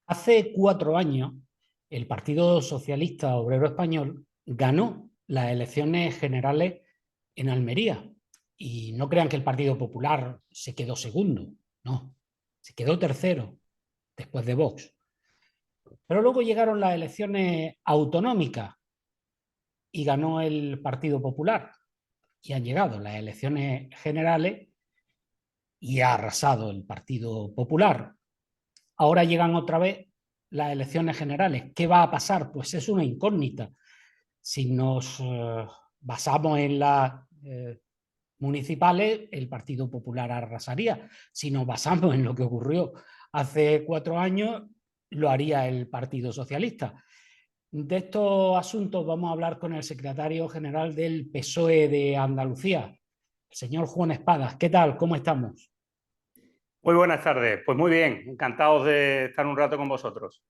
Hace 4 años, el Partido Socialista Obrero Español ganó las elecciones generales en Almería. Y no crean que el Partido Popular se quedó segundo, no, se quedó tercero después de Vox. Pero luego llegaron las elecciones autonómicas y ganó el Partido Popular. Y han llegado las elecciones generales y ha arrasado el Partido Popular. Ahora llegan otra vez las elecciones generales. ¿Qué va a pasar? Pues es una incógnita. Si nos basamos en las municipales, el Partido Popular arrasaría. Si nos basamos en lo que ocurrió hace 4 años, lo haría el Partido Socialista. De estos asuntos vamos a hablar con el secretario general del PSOE de Andalucía, el señor Juan Espadas. ¿Qué tal? ¿Cómo estamos? Muy buenas tardes. Pues muy bien, encantados de estar un rato con vosotros.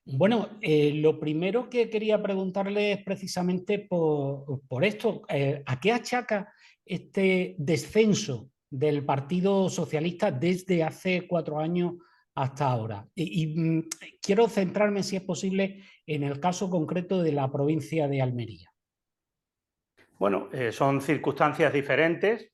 Bueno, lo primero que quería preguntarle es precisamente por esto. ¿A qué achaca este descenso del Partido Socialista desde hace 4 años hasta ahora? Quiero centrarme, si es posible, en el caso concreto de la provincia de Almería. Bueno, son circunstancias diferentes.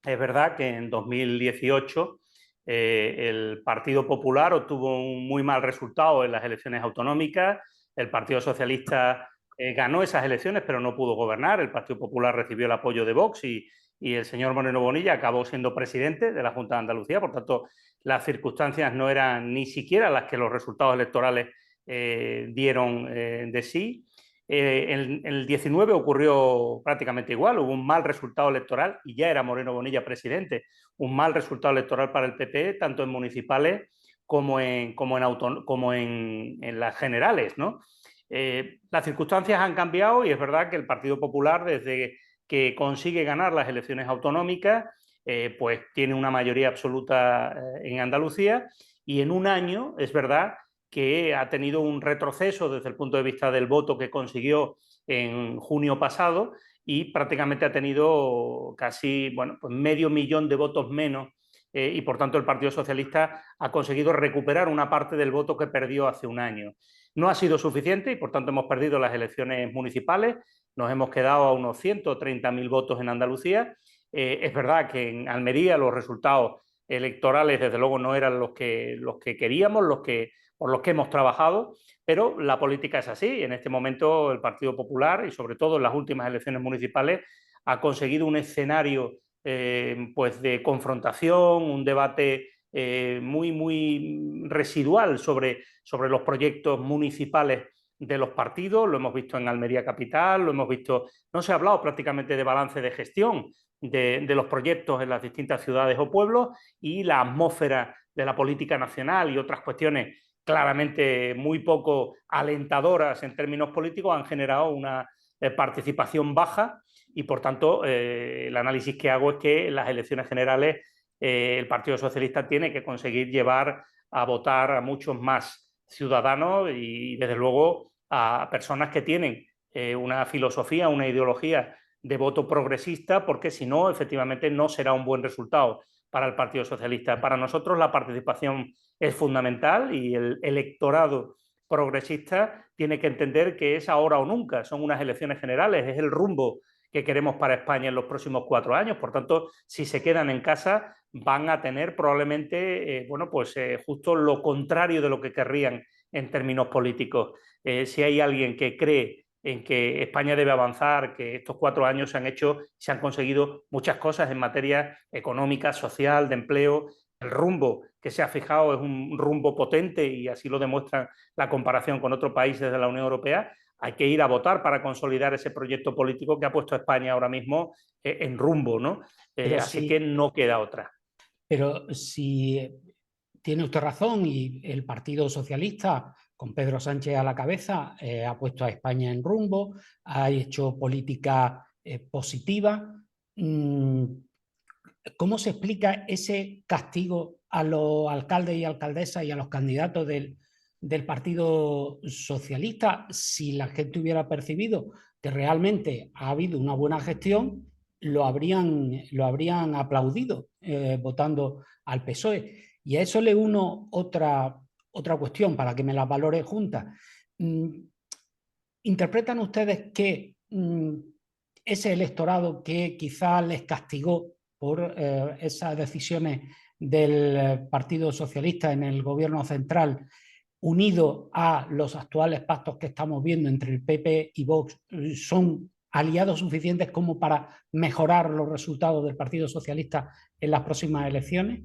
Es verdad que en 2018 el Partido Popular obtuvo un muy mal resultado en las elecciones autonómicas. El Partido Socialista ganó esas elecciones, pero no pudo gobernar. El Partido Popular recibió el apoyo de Vox y el señor Moreno Bonilla acabó siendo presidente de la Junta de Andalucía. Por tanto, las circunstancias no eran ni siquiera las que los resultados electorales dieron de sí. En el 19 ocurrió prácticamente igual, hubo un mal resultado electoral y ya era Moreno Bonilla presidente, un mal resultado electoral para el PP, tanto en municipales como en las generales, ¿no? Las circunstancias han cambiado y es verdad que el Partido Popular, desde que consigue ganar las elecciones autonómicas, pues tiene una mayoría absoluta en Andalucía y en un año, es verdad, que ha tenido un retroceso desde el punto de vista del voto que consiguió en junio pasado y prácticamente ha tenido casi, bueno, pues 500.000 de votos menos y por tanto el Partido Socialista ha conseguido recuperar una parte del voto que perdió hace un año. No ha sido suficiente y por tanto hemos perdido las elecciones municipales, nos hemos quedado a unos 130.000 votos en Andalucía. Es verdad que en Almería los resultados electorales desde luego no eran los que queríamos, por los que hemos trabajado, pero la política es así. En este momento el Partido Popular y sobre todo en las últimas elecciones municipales ha conseguido un escenario pues de confrontación, un debate muy residual sobre los proyectos municipales de los partidos. Lo hemos visto en Almería Capital, lo hemos visto, no se ha hablado prácticamente de balance de gestión de los proyectos en las distintas ciudades o pueblos y la atmósfera de la política nacional y otras cuestiones claramente muy poco alentadoras en términos políticos han generado una participación baja y por tanto el análisis que hago es que en las elecciones generales el Partido Socialista tiene que conseguir llevar a votar a muchos más ciudadanos y desde luego a personas que tienen una filosofía, una ideología de voto progresista, porque si no, efectivamente no será un buen resultado para el Partido Socialista. Para nosotros la participación es fundamental y el electorado progresista tiene que entender que es ahora o nunca, son unas elecciones generales, es el rumbo que queremos para España en los próximos 4 años. Por tanto, si se quedan en casa, van a tener probablemente, justo lo contrario de lo que querrían en términos políticos. Si hay alguien que cree en que España debe avanzar, que estos 4 años se han conseguido muchas cosas en materia económica, social, de empleo. El rumbo que se ha fijado es un rumbo potente y así lo demuestra la comparación con otros países de la Unión Europea. Hay que ir a votar para consolidar ese proyecto político que ha puesto a España ahora mismo en rumbo, ¿no? Así que no queda otra. Pero si tiene usted razón y el Partido Socialista, con Pedro Sánchez a la cabeza, ha puesto a España en rumbo, ha hecho política positiva. ¿Cómo se explica ese castigo a los alcaldes y alcaldesas y a los candidatos del Partido Socialista si la gente hubiera percibido que realmente ha habido una buena gestión lo habrían aplaudido votando al PSOE. Y a eso le uno otra cuestión para que me la valore junta. ¿Interpretan ustedes que ese electorado que quizá les castigó por esas decisiones del Partido Socialista en el gobierno central, unido a los actuales pactos que estamos viendo entre el PP y Vox, son aliados suficientes como para mejorar los resultados del Partido Socialista en las próximas elecciones?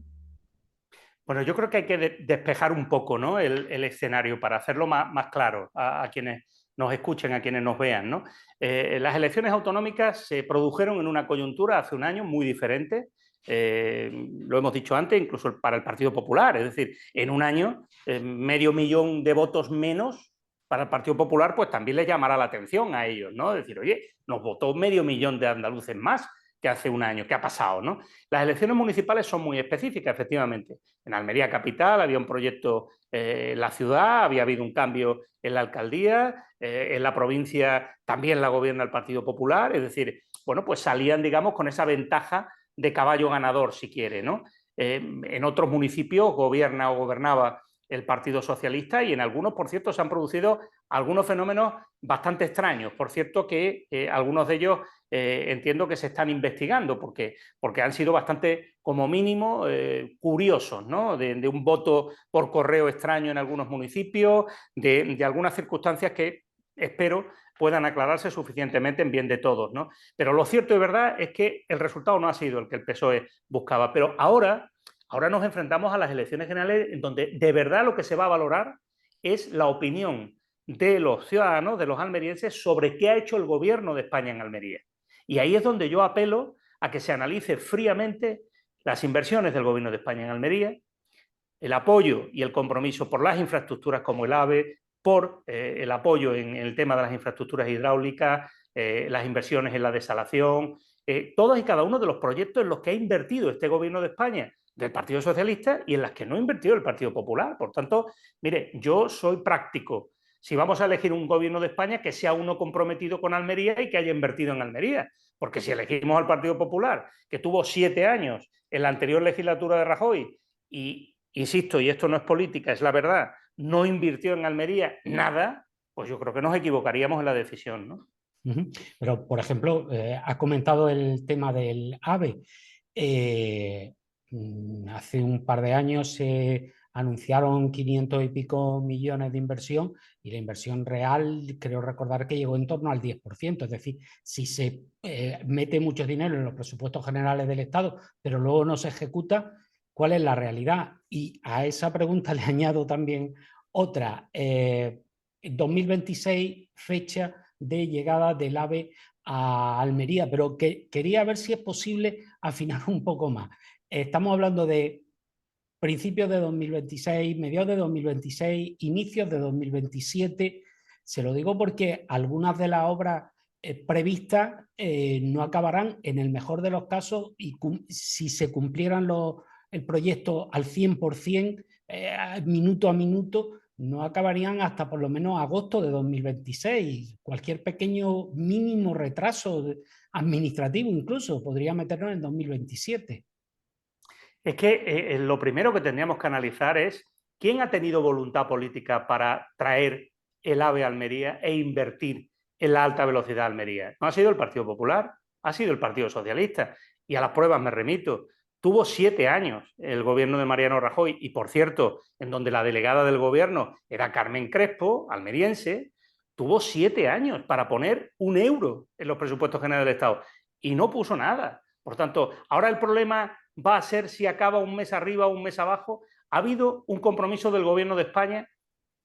Bueno, yo creo que hay que despejar un poco, ¿no?, el escenario para hacerlo más claro a quienes nos escuchen, a quienes nos vean, ¿no? Las elecciones autonómicas se produjeron en una coyuntura hace un año muy diferente. Lo hemos dicho antes, incluso para el Partido Popular, es decir, en un año, 500.000 de votos menos para el Partido Popular, pues también les llamará la atención a ellos, ¿no? Es decir, oye, nos votó 500.000 de andaluces más que hace un año. ¿Qué ha pasado, no? Las elecciones municipales son muy específicas, efectivamente. En Almería capital había un proyecto en la ciudad, había habido un cambio en la alcaldía, en la provincia también la gobierna el Partido Popular, es decir, bueno, pues salían, digamos, con esa ventaja de caballo ganador, si quiere, ¿no? En otros municipios gobierna o gobernaba el Partido Socialista y en algunos, por cierto, se han producido algunos fenómenos bastante extraños. Por cierto, que algunos de ellos entiendo que se están investigando porque han sido bastante, como mínimo, curiosos, ¿no? De un voto por correo extraño en algunos municipios, de algunas circunstancias que espero puedan aclararse suficientemente en bien de todos, ¿no? Pero lo cierto y verdad es que el resultado no ha sido el que el PSOE buscaba. Pero ahora nos enfrentamos a las elecciones generales en donde de verdad lo que se va a valorar es la opinión de los ciudadanos, de los almerienses, sobre qué ha hecho el gobierno de España en Almería. Y ahí es donde yo apelo a que se analice fríamente las inversiones del gobierno de España en Almería, el apoyo y el compromiso por las infraestructuras como el AVE, por el apoyo en el tema de las infraestructuras hidráulicas, las inversiones en la desalación, todos y cada uno de los proyectos en los que ha invertido este gobierno de España del Partido Socialista y en las que no ha invertido el Partido Popular. Por tanto, mire, yo soy práctico. Si vamos a elegir un gobierno de España, que sea uno comprometido con Almería y que haya invertido en Almería. Porque si elegimos al Partido Popular, que tuvo 7 años en la anterior legislatura de Rajoy y, insisto, y esto no es política, es la verdad, no invirtió en Almería nada, pues yo creo que nos equivocaríamos en la decisión, ¿no? Pero, por ejemplo, has comentado el tema del AVE. Hace un par de años se anunciaron 500 y pico millones de inversión y la inversión real, creo recordar que llegó en torno al 10%. Es decir, si se mete mucho dinero en los presupuestos generales del Estado, pero luego no se ejecuta, ¿cuál es la realidad? Y a esa pregunta le añado también otra. 2026, fecha de llegada del AVE a Almería, pero quería ver si es posible afinar un poco más. Estamos hablando de principios de 2026, mediados de 2026, inicios de 2027. Se lo digo porque algunas de las obras previstas no acabarán en el mejor de los casos y si se cumplieran el proyecto al 100%, minuto a minuto, no acabarían hasta por lo menos agosto de 2026. Cualquier pequeño mínimo retraso administrativo incluso podría meternos en 2027. Es que lo primero que tendríamos que analizar es quién ha tenido voluntad política para traer el AVE a Almería e invertir en la alta velocidad a Almería. No ha sido el Partido Popular, ha sido el Partido Socialista. Y a las pruebas me remito. Tuvo 7 años el gobierno de Mariano Rajoy y, por cierto, en donde la delegada del gobierno era Carmen Crespo, almeriense, tuvo 7 años para poner 1 euro en los presupuestos generales del Estado y no puso nada. Por tanto, ahora el problema va a ser si acaba un mes arriba o un mes abajo. Ha habido un compromiso del gobierno de España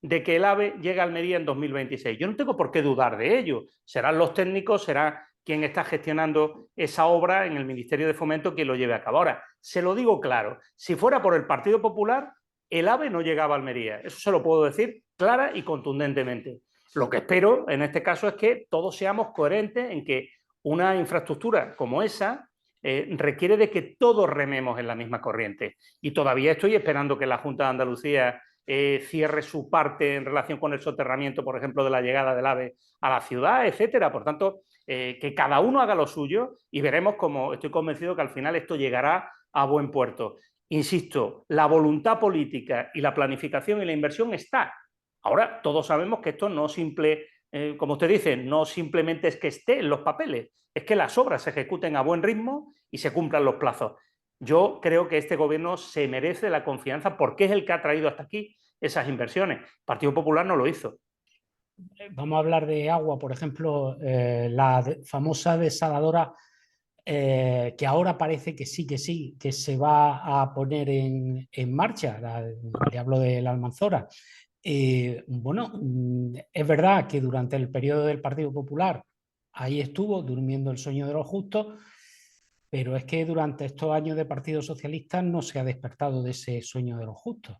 de que el AVE llegue a Almería en 2026. Yo no tengo por qué dudar de ello. Serán los técnicos, será quien está gestionando esa obra en el Ministerio de Fomento quien lo lleve a cabo. Ahora, se lo digo claro, si fuera por el Partido Popular, el AVE no llegaba a Almería. Eso se lo puedo decir clara y contundentemente. Lo que espero en este caso es que todos seamos coherentes en que una infraestructura como esa requiere de que todos rememos en la misma corriente. Y todavía estoy esperando que la Junta de Andalucía cierre su parte en relación con el soterramiento, por ejemplo, de la llegada del AVE a la ciudad, etcétera. Por tanto, que cada uno haga lo suyo y veremos cómo, estoy convencido que al final esto llegará a buen puerto. Insisto, la voluntad política y la planificación y la inversión está. Ahora, todos sabemos que esto no como usted dice, no simplemente es que esté en los papeles, es que las obras se ejecuten a buen ritmo y se cumplan los plazos. Yo creo que este gobierno se merece la confianza porque es el que ha traído hasta aquí esas inversiones. El Partido Popular no lo hizo. Vamos a hablar de agua, por ejemplo, la famosa desaladora que ahora parece que sí, que se va a poner en marcha. Le hablo de la Almanzora. Bueno, es verdad que durante el periodo del Partido Popular ahí estuvo durmiendo el sueño de los justos, pero es que durante estos años de Partido Socialista no se ha despertado de ese sueño de los justos.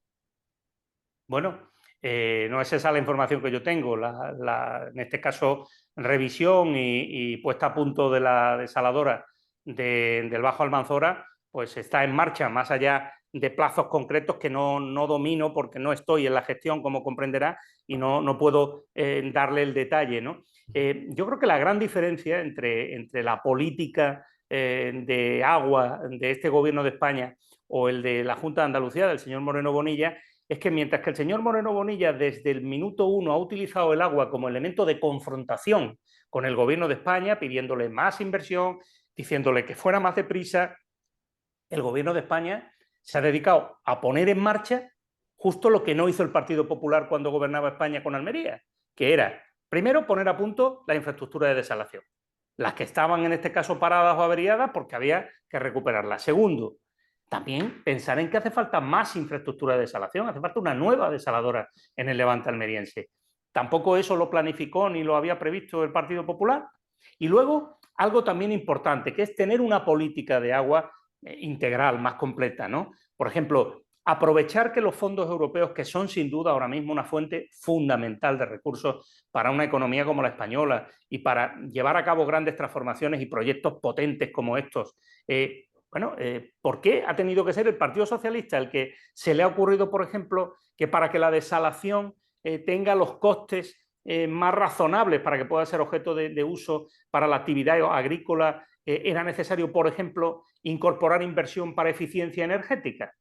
Bueno, no es esa la información que yo tengo. En este caso, revisión y puesta a punto de la desaladora del Bajo Almanzora, pues está en marcha, más allá de plazos concretos que no domino porque no estoy en la gestión, como comprenderá, y no puedo darle el detalle, ¿no? Yo creo que la gran diferencia entre la política de agua de este gobierno de España o el de la Junta de Andalucía, del señor Moreno Bonilla, es que mientras que el señor Moreno Bonilla desde el minuto uno ha utilizado el agua como elemento de confrontación con el gobierno de España, pidiéndole más inversión, diciéndole que fuera más deprisa, el gobierno de España se ha dedicado a poner en marcha justo lo que no hizo el Partido Popular cuando gobernaba España con Almería, que era, primero, poner a punto la infraestructura de desalación, las que estaban en este caso paradas o averiadas porque había que recuperarlas. Segundo, también pensar en que hace falta más infraestructura de desalación, hace falta una nueva desaladora en el Levante almeriense. Tampoco eso lo planificó ni lo había previsto el Partido Popular. Y luego, algo también importante, que es tener una política de agua integral, más completa, ¿no? Por ejemplo, aprovechar que los fondos europeos, que son sin duda ahora mismo una fuente fundamental de recursos para una economía como la española y para llevar a cabo grandes transformaciones y proyectos potentes como estos, ¿por qué ha tenido que ser el Partido Socialista el que se le ha ocurrido, por ejemplo, que para que la desalación tenga los costes más razonables para que pueda ser objeto de uso para la actividad agrícola, era necesario, por ejemplo, incorporar inversión para eficiencia energética?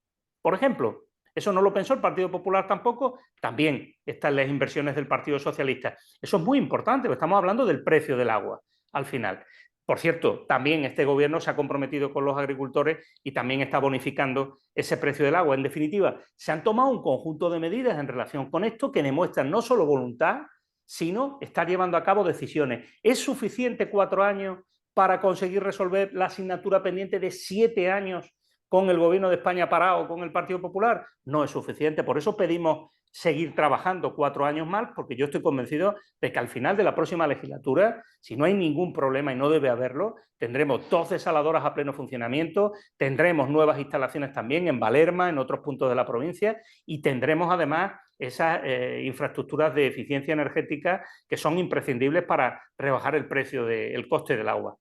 Por ejemplo, eso no lo pensó el Partido Popular tampoco, también están las inversiones del Partido Socialista. Eso es muy importante, porque estamos hablando del precio del agua al final. Por cierto, también este gobierno se ha comprometido con los agricultores y también está bonificando ese precio del agua. En definitiva, se han tomado un conjunto de medidas en relación con esto que demuestran no solo voluntad, sino estar llevando a cabo decisiones. ¿Es suficiente 4 años para conseguir resolver la asignatura pendiente de 7 años con el gobierno de España parado, con el Partido Popular? No es suficiente. Por eso pedimos seguir trabajando 4 años más, porque yo estoy convencido de que al final de la próxima legislatura, si no hay ningún problema y no debe haberlo, tendremos 2 desaladoras a pleno funcionamiento, tendremos nuevas instalaciones también en Valerma, en otros puntos de la provincia, y tendremos además esas infraestructuras de eficiencia energética que son imprescindibles para rebajar el precio del coste del agua.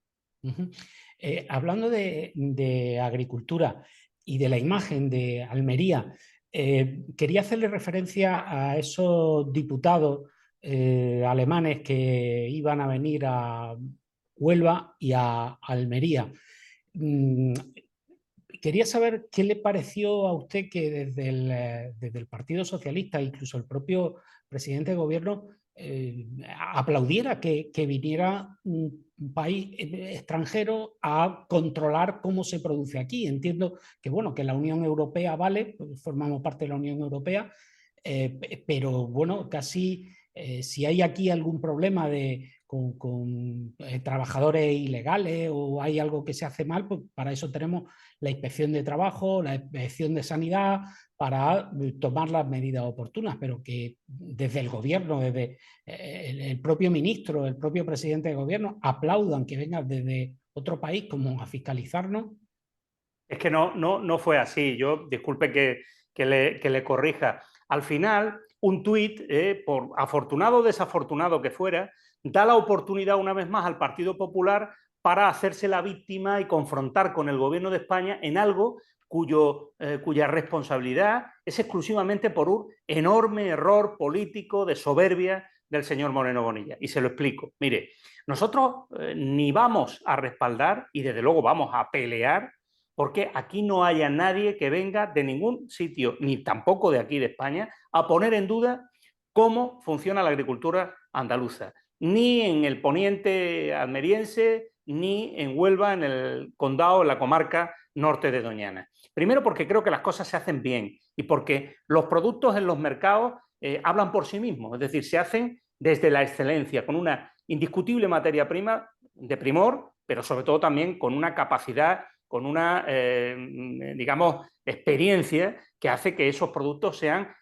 Hablando de agricultura y de la imagen de Almería, quería hacerle referencia a esos diputados alemanes que iban a venir a Huelva y a Almería. Quería saber qué le pareció a usted que desde el Partido Socialista, incluso el propio presidente de gobierno, aplaudiera que viniera un país extranjero a controlar cómo se produce aquí. Entiendo que, bueno, que la Unión Europea vale, formamos parte de la Unión Europea, pero bueno, casi si hay aquí algún problema con trabajadores ilegales o hay algo que se hace mal, pues para eso tenemos la inspección de trabajo, la inspección de sanidad, para tomar las medidas oportunas, pero que desde el gobierno, desde el propio ministro, el propio presidente de gobierno, aplaudan que vengan desde otro país como a fiscalizarnos. Es que no fue así. Yo, disculpe que le corrija. Al final, un tuit, por afortunado o desafortunado que fuera, da la oportunidad una vez más al Partido Popular para hacerse la víctima y confrontar con el gobierno de España en algo cuya responsabilidad es exclusivamente por un enorme error político de soberbia del señor Moreno Bonilla. Y se lo explico. Mire, nosotros ni vamos a respaldar y desde luego vamos a pelear porque aquí no haya nadie que venga de ningún sitio, ni tampoco de aquí de España, a poner en duda cómo funciona la agricultura andaluza. Ni en el poniente almeriense, ni en Huelva, en el condado, en la comarca norte de Doñana. Primero porque creo que las cosas se hacen bien y porque los productos en los mercados hablan por sí mismos, es decir, se hacen desde la excelencia, con una indiscutible materia prima de primor, pero sobre todo también con una capacidad, con una, digamos, experiencia que hace que esos productos sean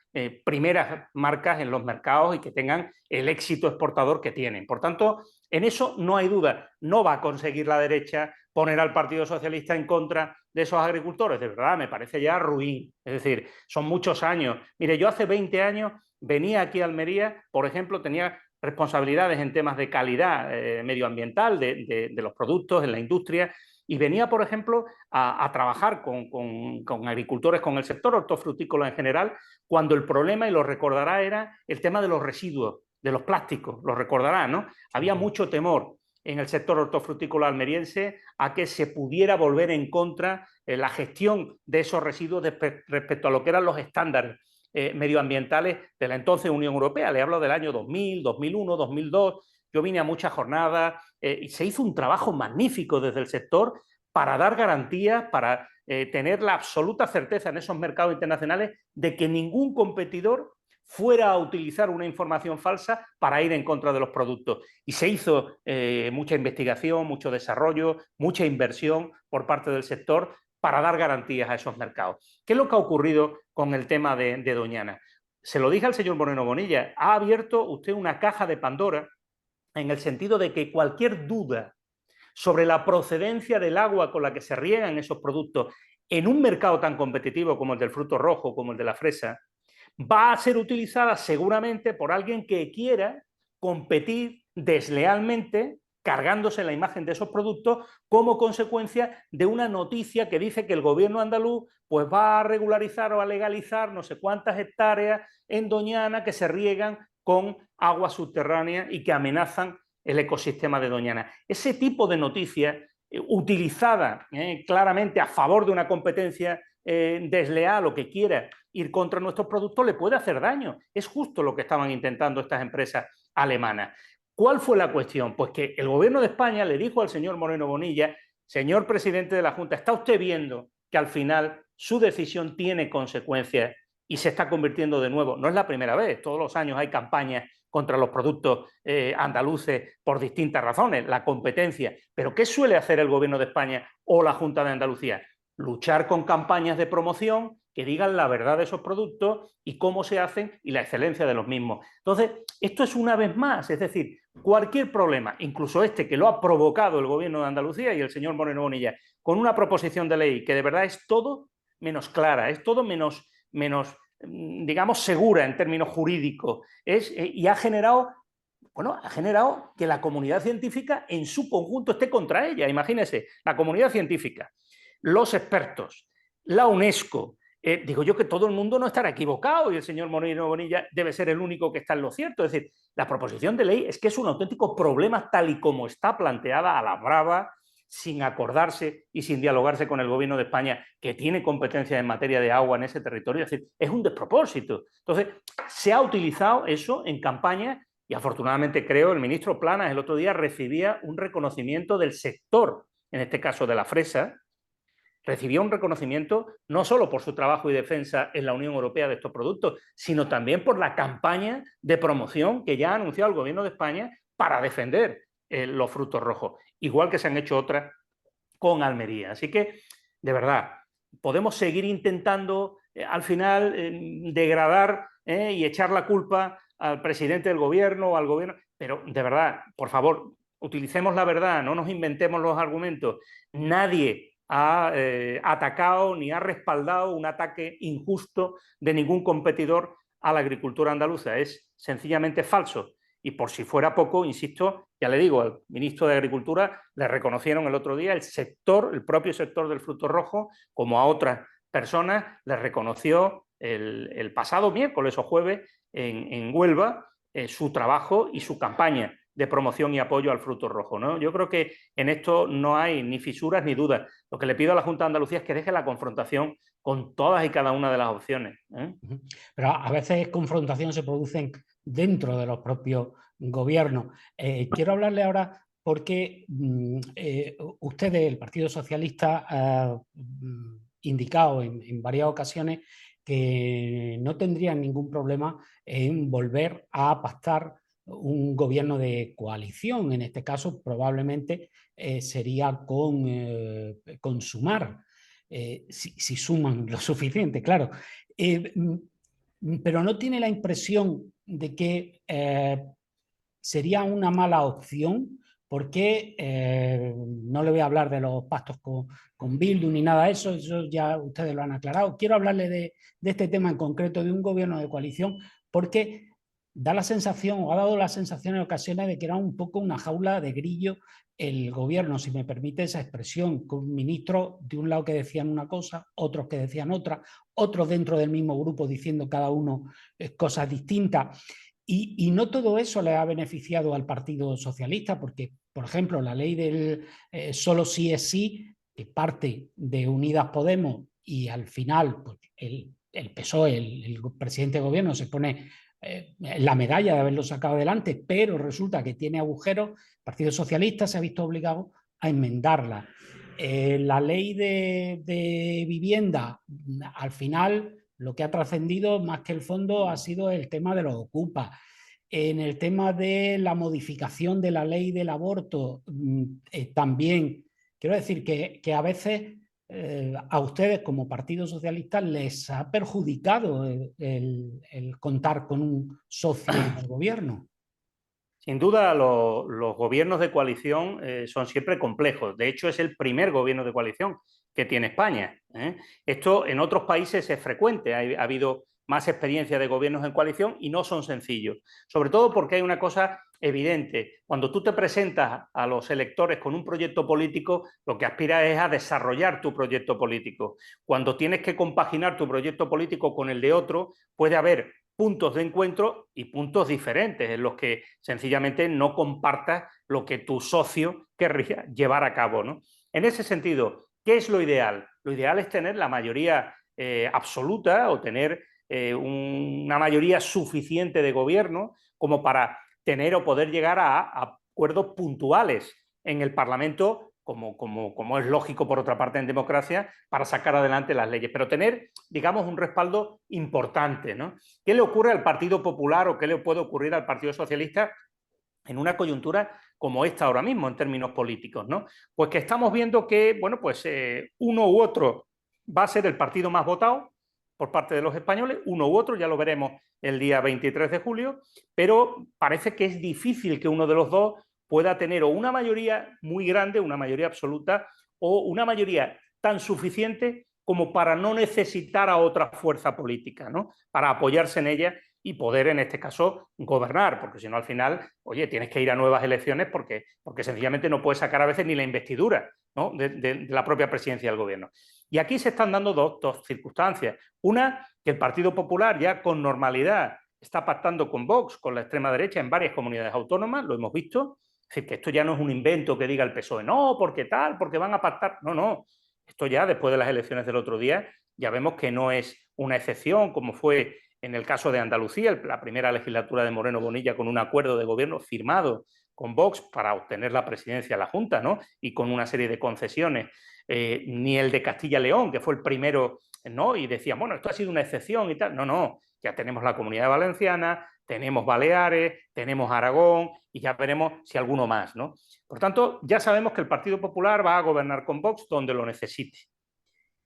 primeras marcas en los mercados y que tengan el éxito exportador que tienen. Por tanto, en eso no hay duda. No va a conseguir la derecha poner al Partido Socialista en contra de esos agricultores. De verdad, me parece ya ruin. Es decir, son muchos años. Mire, yo hace 20 años venía aquí a Almería, por ejemplo, tenía responsabilidades en temas de calidad medioambiental de los productos en la industria y venía, por ejemplo, a trabajar con agricultores, con el sector hortofrutícola en general, cuando el problema, y lo recordará, era el tema de los residuos, de los plásticos, lo recordará, ¿no? Había mucho temor en el sector hortofrutícola almeriense a que se pudiera volver en contra la gestión de esos residuos respecto a lo que eran los estándares medioambientales de la entonces Unión Europea. Le hablo del año 2000, 2001, 2002. Yo vine a muchas jornadas y se hizo un trabajo magnífico desde el sector para dar garantías, para tener la absoluta certeza en esos mercados internacionales de que ningún competidor fuera a utilizar una información falsa para ir en contra de los productos. Y se hizo mucha investigación, mucho desarrollo, mucha inversión por parte del sector para dar garantías a esos mercados. ¿Qué es lo que ha ocurrido con el tema de Doñana? Se lo dije al señor Moreno Bonilla, ha abierto usted una caja de Pandora en el sentido de que cualquier duda sobre la procedencia del agua con la que se riegan esos productos en un mercado tan competitivo como el del fruto rojo, como el de la fresa, va a ser utilizada seguramente por alguien que quiera competir deslealmente cargándose la imagen de esos productos como consecuencia de una noticia que dice que el gobierno andaluz pues va a regularizar o a legalizar no sé cuántas hectáreas en Doñana que se riegan con agua subterránea y que amenazan el ecosistema de Doñana. Ese tipo de noticias utilizada claramente a favor de una competencia desleal o que quiera ir contra nuestros productos le puede hacer daño. Es justo lo que estaban intentando estas empresas alemanas. ¿Cuál fue la cuestión? Pues que el gobierno de España le dijo al señor Moreno Bonilla, señor presidente de la Junta, ¿está usted viendo que al final su decisión tiene consecuencias y se está convirtiendo de nuevo? No es la primera vez, todos los años hay campañas contra los productos andaluces por distintas razones, la competencia. Pero ¿qué suele hacer el gobierno de España o la Junta de Andalucía? Luchar con campañas de promoción que digan la verdad de esos productos y cómo se hacen y la excelencia de los mismos. Entonces, esto es una vez más, es decir, cualquier problema, incluso este que lo ha provocado el gobierno de Andalucía y el señor Moreno Bonilla, con una proposición de ley que de verdad es todo menos clara, es todo menos digamos, segura en términos jurídicos, y ha generado que la comunidad científica en su conjunto esté contra ella. Imagínense, la comunidad científica, los expertos, la UNESCO. Digo yo que todo el mundo no estará equivocado y el señor Moreno Bonilla debe ser el único que está en lo cierto. Es decir, la proposición de ley es que es un auténtico problema tal y como está planteada a la brava, sin acordarse y sin dialogarse con el gobierno de España, que tiene competencias en materia de agua en ese territorio. Es decir, es un despropósito. Entonces, se ha utilizado eso en campaña y afortunadamente creo el ministro Planas el otro día recibía un reconocimiento del sector, en este caso de la fresa, recibía un reconocimiento no solo por su trabajo y defensa en la Unión Europea de estos productos, sino también por la campaña de promoción que ya ha anunciado el gobierno de España para defender los frutos rojos, igual que se han hecho otras con Almería. Así que, de verdad, podemos seguir intentando al final degradar y echar la culpa al presidente del gobierno o al gobierno, pero de verdad, por favor, utilicemos la verdad, no nos inventemos los argumentos. Nadie ha atacado ni ha respaldado un ataque injusto de ningún competidor a la agricultura andaluza. Es sencillamente falso. Y por si fuera poco, insisto, ya le digo, al ministro de Agricultura le reconocieron el otro día el sector, el propio sector del fruto rojo, como a otras personas les reconoció el pasado miércoles o jueves en Huelva su trabajo y su campaña de promoción y apoyo al fruto rojo, ¿no? Yo creo que en esto no hay ni fisuras ni dudas. Lo que le pido a la Junta de Andalucía es que deje la confrontación con todas y cada una de las opciones. Pero a veces confrontaciones se producen dentro de los propios gobiernos. Quiero hablarle ahora porque ustedes, el Partido Socialista, ha indicado en varias ocasiones que no tendrían ningún problema en volver a pactar un gobierno de coalición. En este caso, probablemente sería con Sumar, si suman lo suficiente, claro. Pero no tiene la impresión de que sería una mala opción, porque no le voy a hablar de los pactos con Bildu ni nada de eso, eso ya ustedes lo han aclarado. Quiero hablarle de este tema en concreto, de un gobierno de coalición, porque da la sensación, o ha dado la sensación en ocasiones, de que era un poco una jaula de grillo el gobierno, si me permite esa expresión, con ministros de un lado que decían una cosa, otros que decían otra, otros dentro del mismo grupo diciendo cada uno cosas distintas. Y no todo eso le ha beneficiado al Partido Socialista, porque, por ejemplo, la ley del solo sí es sí, que parte de Unidas Podemos y al final pues, el PSOE, el presidente de gobierno, se pone la medalla de haberlo sacado adelante, pero resulta que tiene agujeros. El Partido Socialista se ha visto obligado a enmendarla. La ley de vivienda, al final, lo que ha trascendido más que el fondo ha sido el tema de los ocupas. En el tema de la modificación de la ley del aborto, también quiero decir que a veces a ustedes como Partido Socialista les ha perjudicado el contar con un socio en el gobierno. Sin duda, los gobiernos de coalición son siempre complejos. De hecho, es el primer gobierno de coalición que tiene España. Esto en otros países es frecuente. Ha habido más experiencia de gobiernos en coalición y no son sencillos. Sobre todo porque hay una cosa evidente. Cuando tú te presentas a los electores con un proyecto político, lo que aspiras es a desarrollar tu proyecto político. Cuando tienes que compaginar tu proyecto político con el de otro, puede haber puntos de encuentro y puntos diferentes en los que sencillamente no compartas lo que tu socio querría llevar a cabo, ¿no? En ese sentido, ¿qué es lo ideal? Lo ideal es tener la mayoría absoluta o tener una mayoría suficiente de gobierno como para tener o poder llegar a acuerdos puntuales en el Parlamento, como es lógico por otra parte en democracia, para sacar adelante las leyes, pero tener, digamos, un respaldo importante, ¿no? ¿Qué le ocurre al Partido Popular o qué le puede ocurrir al Partido Socialista en una coyuntura como esta ahora mismo en términos políticos, ¿no? Pues que estamos viendo que, bueno, pues uno u otro va a ser el partido más votado por parte de los españoles, uno u otro, ya lo veremos el día 23 de julio, pero parece que es difícil que uno de los dos pueda tener o una mayoría muy grande, una mayoría absoluta, o una mayoría tan suficiente como para no necesitar a otra fuerza política, ¿no? Para apoyarse en ella y poder, en este caso, gobernar, porque si no, al final, oye, tienes que ir a nuevas elecciones porque sencillamente no puedes sacar a veces ni la investidura, ¿no? de la propia presidencia del gobierno. Y aquí se están dando dos circunstancias. Una, que el Partido Popular ya con normalidad está pactando con Vox, con la extrema derecha en varias comunidades autónomas, lo hemos visto. Es decir, que esto ya no es un invento que diga el PSOE, no, porque tal, porque van a pactar. No, no. Esto ya, después de las elecciones del otro día, ya vemos que no es una excepción, como fue en el caso de Andalucía, la primera legislatura de Moreno Bonilla, con un acuerdo de gobierno firmado con Vox para obtener la presidencia de la Junta, ¿no? Y con una serie de concesiones. Ni el de Castilla-León, que fue el primero, ¿no? Y decían, bueno, esto ha sido una excepción y tal. No, no, ya tenemos la Comunidad Valenciana, tenemos Baleares, tenemos Aragón y ya veremos si alguno más, ¿no? Por tanto, ya sabemos que el Partido Popular va a gobernar con Vox donde lo necesite.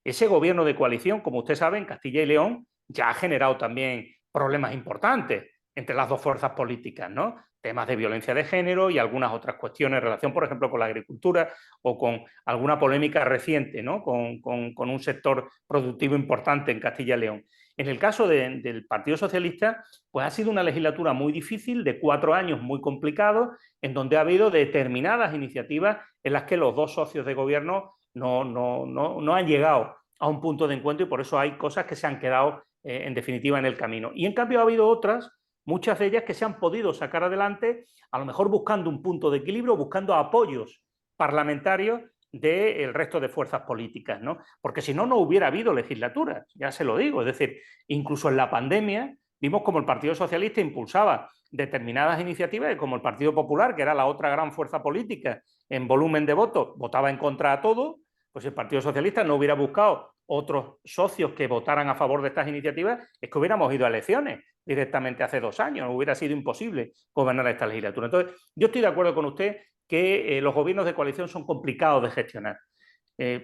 Ese gobierno de coalición, como usted sabe, en Castilla y León ya ha generado también problemas importantes entre las dos fuerzas políticas, ¿no? Temas de violencia de género y algunas otras cuestiones en relación, por ejemplo, con la agricultura o con alguna polémica reciente, ¿no? Con un sector productivo importante en Castilla y León. En el caso del Partido Socialista, pues ha sido una legislatura muy difícil, de 4 años muy complicados, en donde ha habido determinadas iniciativas en las que los dos socios de gobierno no han llegado a un punto de encuentro y por eso hay cosas que se han quedado en definitiva en el camino. Y en cambio ha habido otras, muchas de ellas que se han podido sacar adelante, a lo mejor buscando un punto de equilibrio, buscando apoyos parlamentarios del resto de fuerzas políticas, ¿no? Porque si no, no hubiera habido legislaturas, ya se lo digo. Es decir, incluso en la pandemia vimos como el Partido Socialista impulsaba determinadas iniciativas y como el Partido Popular, que era la otra gran fuerza política en volumen de votos, votaba en contra a todo, pues el Partido Socialista no hubiera buscado otros socios que votaran a favor de estas iniciativas, es que hubiéramos ido a elecciones directamente hace 2 años, hubiera sido imposible gobernar esta legislatura. Entonces, yo estoy de acuerdo con usted que los gobiernos de coalición son complicados de gestionar.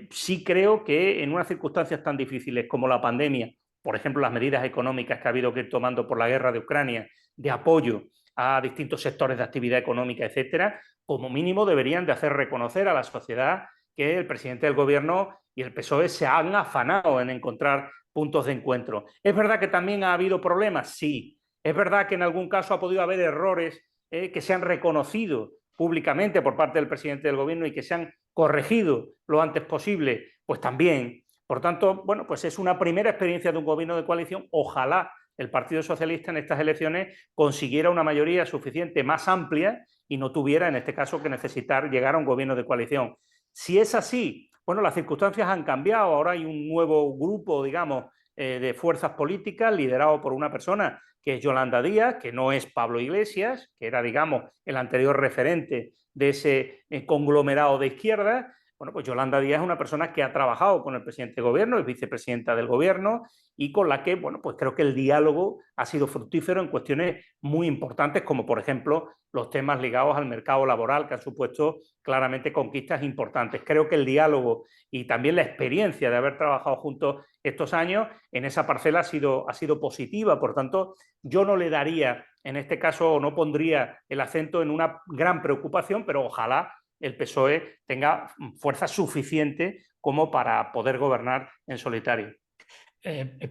Sí creo que en unas circunstancias tan difíciles como la pandemia, por ejemplo, las medidas económicas que ha habido que ir tomando por la guerra de Ucrania, de apoyo a distintos sectores de actividad económica, etcétera, como mínimo deberían de hacer reconocer a la sociedad que el presidente del gobierno y el PSOE se han afanado en encontrar puntos de encuentro. ¿Es verdad que también ha habido problemas? Sí. ¿Es verdad que en algún caso ha podido haber errores que se han reconocido públicamente por parte del presidente del gobierno y que se han corregido lo antes posible? Pues también. Por tanto, bueno, pues es una primera experiencia de un gobierno de coalición. Ojalá el Partido Socialista en estas elecciones consiguiera una mayoría suficiente más amplia y no tuviera en este caso que necesitar llegar a un gobierno de coalición. Si es así, bueno, las circunstancias han cambiado, ahora hay un nuevo grupo, digamos, de fuerzas políticas liderado por una persona que es Yolanda Díaz, que no es Pablo Iglesias, que era, digamos, el anterior referente de ese conglomerado de izquierda. Bueno, pues Yolanda Díaz es una persona que ha trabajado con el presidente del gobierno, es vicepresidenta del gobierno y con la que, bueno, pues creo que el diálogo ha sido fructífero en cuestiones muy importantes, como por ejemplo los temas ligados al mercado laboral, que han supuesto claramente conquistas importantes. Creo que el diálogo y también la experiencia de haber trabajado juntos estos años en esa parcela ha sido positiva. Por tanto, yo no le daría, en este caso, o no pondría el acento en una gran preocupación, pero ojalá el PSOE tenga fuerza suficiente como para poder gobernar en solitario.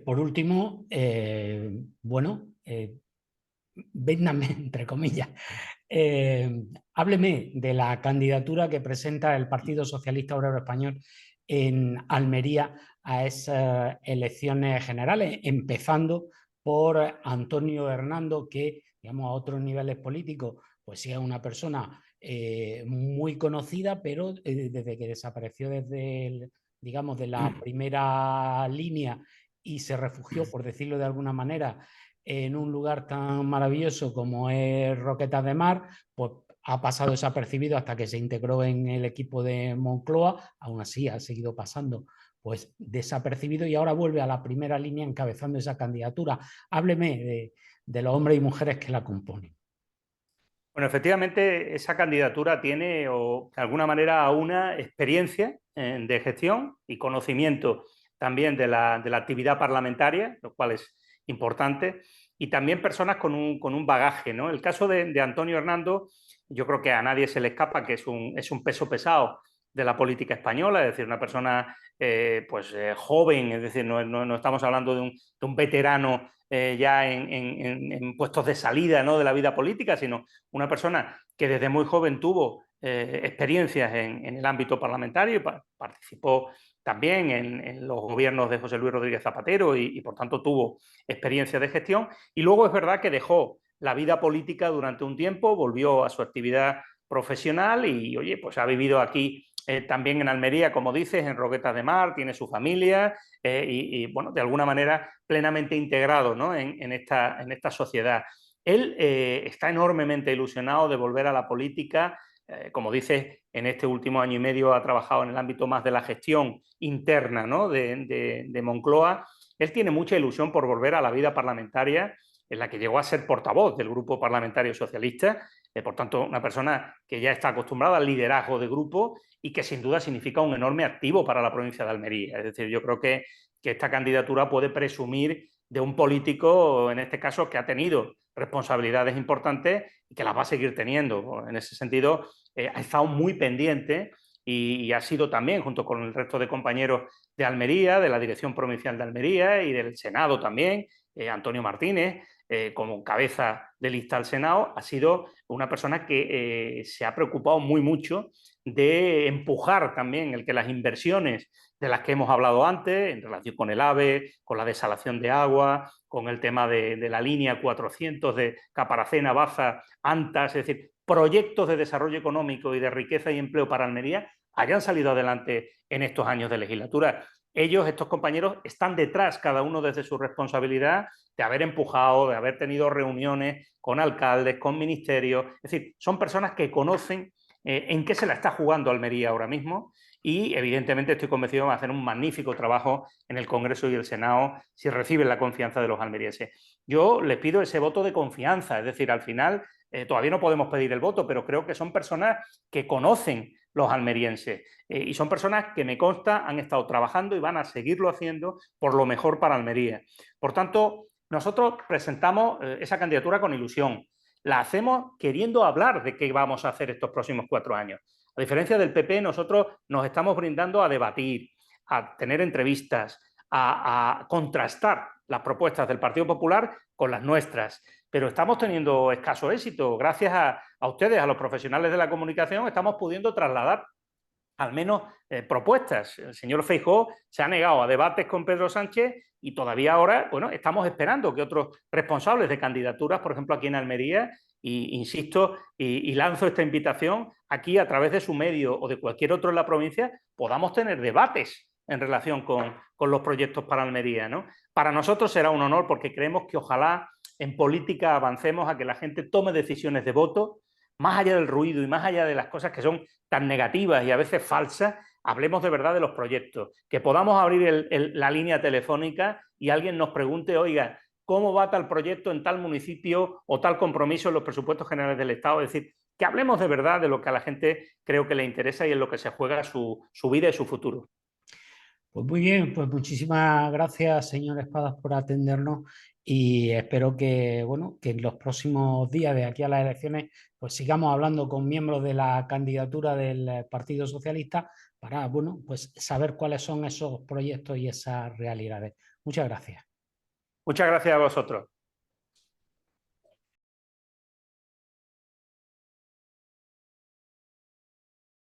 Por último, bueno, véndame, entre comillas, hábleme de la candidatura que presenta el Partido Socialista Obrero Español en Almería a esas elecciones generales, empezando por Antonio Hernando, que, digamos, a otros niveles políticos, pues sí es una persona muy conocida, pero desde que desapareció digamos, de la primera línea y se refugió, por decirlo de alguna manera, en un lugar tan maravilloso como es Roquetas de Mar, pues ha pasado desapercibido hasta que se integró en el equipo de Moncloa. Aún así ha seguido pasando pues desapercibido y ahora vuelve a la primera línea encabezando esa candidatura. Hábleme de los hombres y mujeres que la componen. Bueno, efectivamente, esa candidatura tiene, o de alguna manera, una experiencia de gestión y conocimiento también de la actividad parlamentaria, lo cual es importante, y también personas con un bagaje, ¿no? El caso de Antonio Hernando, yo creo que a nadie se le escapa que es un peso pesado de la política española, es decir, una persona joven, es decir, no estamos hablando de un veterano ya en puestos de salida, ¿no?, de la vida política, sino una persona que desde muy joven tuvo experiencias en el ámbito parlamentario y participó también en los gobiernos de José Luis Rodríguez Zapatero y por tanto tuvo experiencia de gestión. Y luego es verdad que dejó la vida política durante un tiempo, volvió a su actividad profesional y, oye, pues ha vivido aquí también en Almería, como dices, en Roquetas de Mar, tiene su familia bueno, de alguna manera plenamente integrado, ¿no?, en esta sociedad. Él está enormemente ilusionado de volver a la política. Como dices, en este último año y medio ha trabajado en el ámbito más de la gestión interna, ¿no?, de Moncloa. Él tiene mucha ilusión por volver a la vida parlamentaria, en la que llegó a ser portavoz del Grupo Parlamentario Socialista. Por tanto, una persona que ya está acostumbrada al liderazgo de grupo y que sin duda significa un enorme activo para la provincia de Almería. Es decir, yo creo que esta candidatura puede presumir de un político, en este caso, que ha tenido responsabilidades importantes y que las va a seguir teniendo. En ese sentido, ha estado muy pendiente y ha sido también, junto con el resto de compañeros de Almería, de la Dirección Provincial de Almería y del Senado también, Antonio Martínez, como cabeza de lista al Senado, ha sido una persona que se ha preocupado muy mucho de empujar también el que las inversiones de las que hemos hablado antes, en relación con el AVE, con la desalación de agua, con el tema de la línea 400 de Caparacena, Baza, Antas, es decir, proyectos de desarrollo económico y de riqueza y empleo para Almería, hayan salido adelante en estos años de legislatura. Ellos, estos compañeros, están detrás, cada uno desde su responsabilidad, de haber empujado, de haber tenido reuniones con alcaldes, con ministerios. Es decir, son personas que conocen en qué se la está jugando Almería ahora mismo y evidentemente estoy convencido de que van a hacer un magnífico trabajo en el Congreso y el Senado si reciben la confianza de los almerienses. Yo les pido ese voto de confianza, es decir, al final todavía no podemos pedir el voto, pero creo que son personas que conocen los almerienses y son personas que me consta han estado trabajando y van a seguirlo haciendo por lo mejor para Almería. Por tanto, nosotros presentamos esa candidatura con ilusión. La hacemos queriendo hablar de qué vamos a hacer estos próximos 4 años. A diferencia del PP, nosotros nos estamos brindando a debatir, a tener entrevistas, a contrastar las propuestas del Partido Popular con las nuestras. Pero estamos teniendo escaso éxito. Gracias a ustedes, a los profesionales de la comunicación, estamos pudiendo trasladar al menos propuestas. El señor Feijóo se ha negado a debates con Pedro Sánchez y todavía ahora, bueno, estamos esperando que otros responsables de candidaturas, por ejemplo aquí en Almería, insisto y lanzo esta invitación, aquí a través de su medio o de cualquier otro en la provincia, podamos tener debates en relación con los proyectos para Almería, ¿no? Para nosotros será un honor porque creemos que ojalá en política avancemos a que la gente tome decisiones de voto, más allá del ruido y más allá de las cosas que son tan negativas y a veces falsas, hablemos de verdad de los proyectos, que podamos abrir la línea telefónica y alguien nos pregunte, oiga, ¿cómo va tal proyecto en tal municipio o tal compromiso en los presupuestos generales del Estado? Es decir, que hablemos de verdad de lo que a la gente creo que le interesa y en lo que se juega su vida y su futuro. Pues muy bien, pues muchísimas gracias, señor Espadas, por atendernos y espero que, bueno, que en los próximos días de aquí a las elecciones pues sigamos hablando con miembros de la candidatura del Partido Socialista para, bueno, pues saber cuáles son esos proyectos y esas realidades. Muchas gracias. Muchas gracias a vosotros.